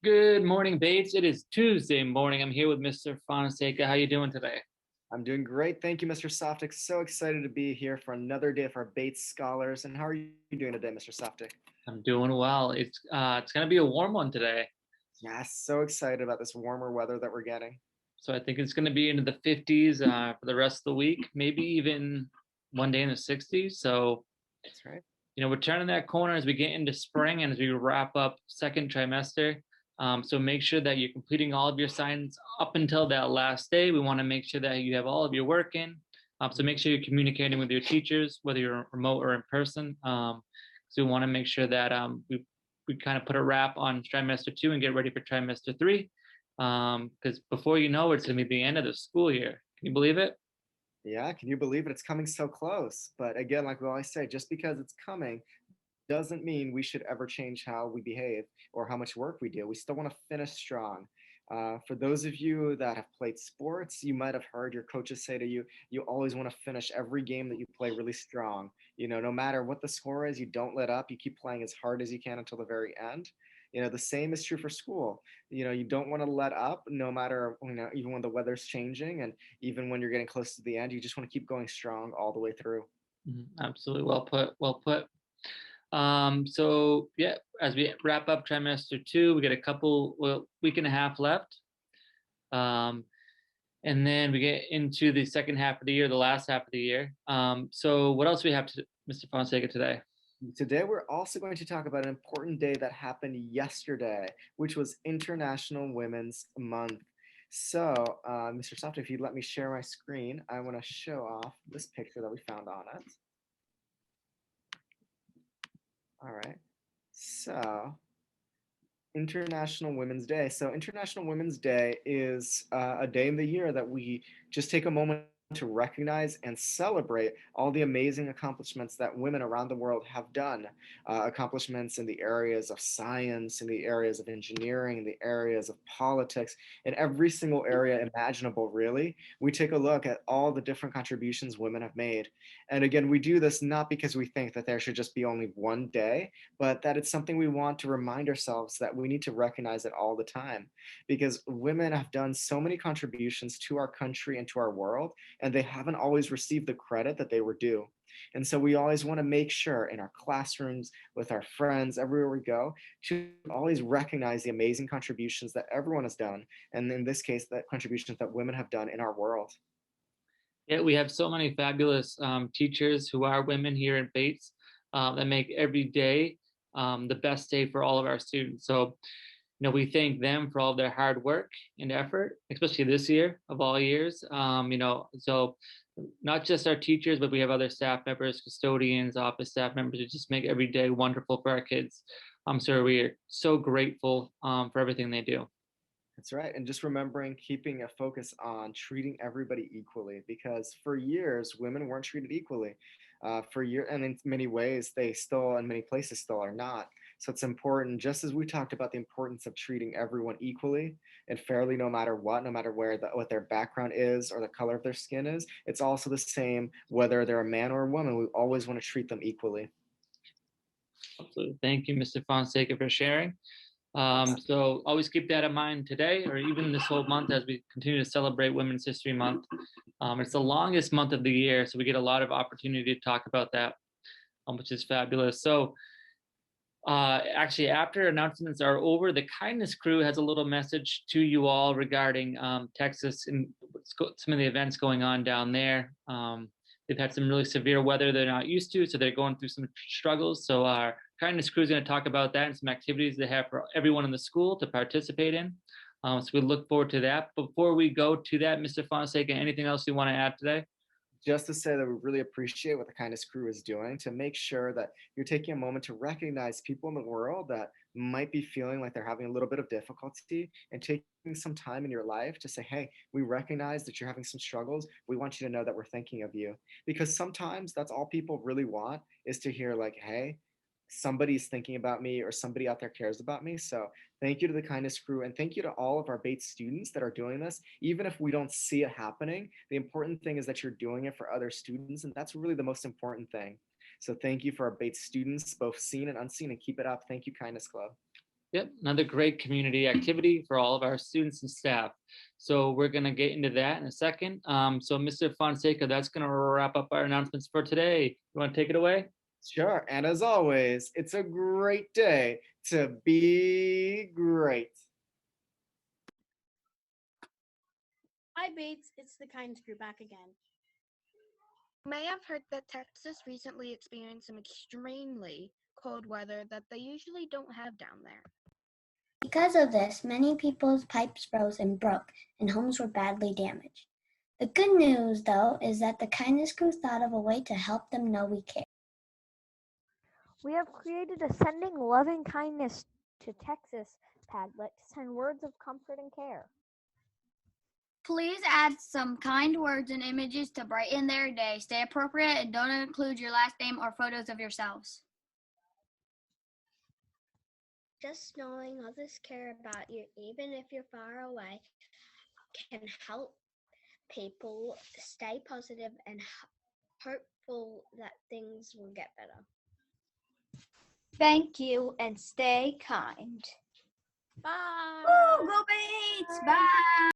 Good morning, Bates. It is Tuesday morning. I'm here with Mr. Fonseca. How you doing today? I'm doing great. Thank you, Mr. Softic. So excited to be here for another day of our Bates Scholars. And how are you doing today, Mr. Softic? I'm doing well. It's gonna be a warm one today, Yes, so excited about this warmer weather that we're getting. so I think it's gonna be into the 50s for the rest of the week. Maybe even one day in the 60s. So That's right. we're turning that corner as we get into spring and as we wrap up second trimester. So make sure that you're completing all of your assignments up until that last day. We want to make sure that you have all of your work in. So make sure you're communicating with your teachers, whether you're remote or in person. So we want to make sure that we kind of put a wrap on trimester 2 and get ready for trimester 3. Because before you know it, it's going to be the end of the school year. Can you believe it? Yeah, can you believe it? It's coming so close. But again, like we always say, just because it's coming doesn't mean we should ever change how we behave or how much work we do. We still want to finish strong. For those of you that have played sports, you might have heard your coaches say to you, you always want to finish every game that you play really strong. No matter what the score is, you don't let up. You keep playing as hard as you can until the very end. The same is true for school. You don't want to let up no matter, even when the weather's changing and even when you're getting close to the end, you just want to keep going strong all the way through. Absolutely, well put. Well put. So yeah, as we wrap up trimester 2, we get a week and a half left. Um, and then we get into the second half of the year, the last half of the year. So what else do we have to, Mr. Fonseca, today? Today, we're also going to talk about an important day that happened yesterday, which was International Women's Month. So, Mr. Soft, if you'd let me share my screen, I want to show off this picture that we found on it. All right. So, International Women's Day. So, International Women's Day is a day in the year that we just take a moment to recognize and celebrate all the amazing accomplishments that women around the world have done. Accomplishments in the areas of science, in the areas of engineering, in the areas of politics, in every single area imaginable, really. We take a look at all the different contributions women have made. And again, we do this not because we think that there should just be only one day, but that it's something we want to remind ourselves that we need to recognize it all the time because women have done so many contributions to our country and to our world, and they haven't always received the credit that they were due. And so we always want to make sure in our classrooms, with our friends, everywhere we go, to always recognize the amazing contributions that everyone has done. And in this case, the contributions that women have done in our world. Yeah, we have so many fabulous teachers who are women here at Bates that make every day the best day for all of our students. So, we thank them for all their hard work and effort, especially this year of all years. So not just our teachers, but we have other staff members, custodians, office staff members who just make every day wonderful for our kids. So we are so grateful for everything they do. That's right. And just remembering keeping a focus on treating everybody equally because for years, women weren't treated equally. For years, and in many ways, they still, in many places, still are not. So it's important, just as we talked about the importance of treating everyone equally and fairly, no matter what, no matter what their background is or the color of their skin is, it's also the same whether they're a man or a woman. We always want to treat them equally. Absolutely. Thank you, Mr. Fonseca, for sharing. So always keep that in mind today, or even this whole month as we continue to celebrate Women's History Month. It's the longest month of the year, so we get a lot of opportunity to talk about that, which is fabulous. So actually, after announcements are over, the Kindness Crew has a little message to you all regarding Texas and some of the events going on down there. They've had some really severe weather they're not used to, so they're going through some struggles. So our Kindness Crew is going to talk about that and some activities they have for everyone in the school to participate in. So we look forward to that. Before we go to that, Mr. Fonseca, anything else you want to add today? Just to say that we really appreciate what the Kindness Crew is doing to make sure that you're taking a moment to recognize people in the world that might be feeling like they're having a little bit of difficulty and taking some time in your life to say, hey, we recognize that you're having some struggles. We want you to know that we're thinking of you. Because sometimes that's all people really want is to hear, like, hey, somebody's thinking about me or somebody out there cares about me. So thank you to the Kindness Crew and thank you to all of our Bates students that are doing this. Even if we don't see it happening, the important thing is that you're doing it for other students, and that's really the most important thing. So thank you for our Bates students, both seen and unseen, and keep it up. Thank you, Kindness Club. Yep, another great community activity for all of our students and staff. So we're going to get into that in a second. So Mr. Fonseca, that's going to wrap up our announcements for today. You want to take it away? Sure. And as always, it's a great day to be great. Hi, Bates. It's the Kindness Crew back again. You may have heard that Texas recently experienced some extremely cold weather that they usually don't have down there. Because of this, many people's pipes froze and broke, and homes were badly damaged. The good news, though, is that the Kindness Crew thought of a way to help them know we care. We have created a Sending Loving Kindness to Texas Padlet to send words of comfort and care. Please add some kind words and images to brighten their day. Stay appropriate and don't include your last name or photos of yourselves. Just knowing others care about you, even if you're far away, can help people stay positive and hopeful that things will get better. Thank you and stay kind. Bye. Woo, go Bates! Bye.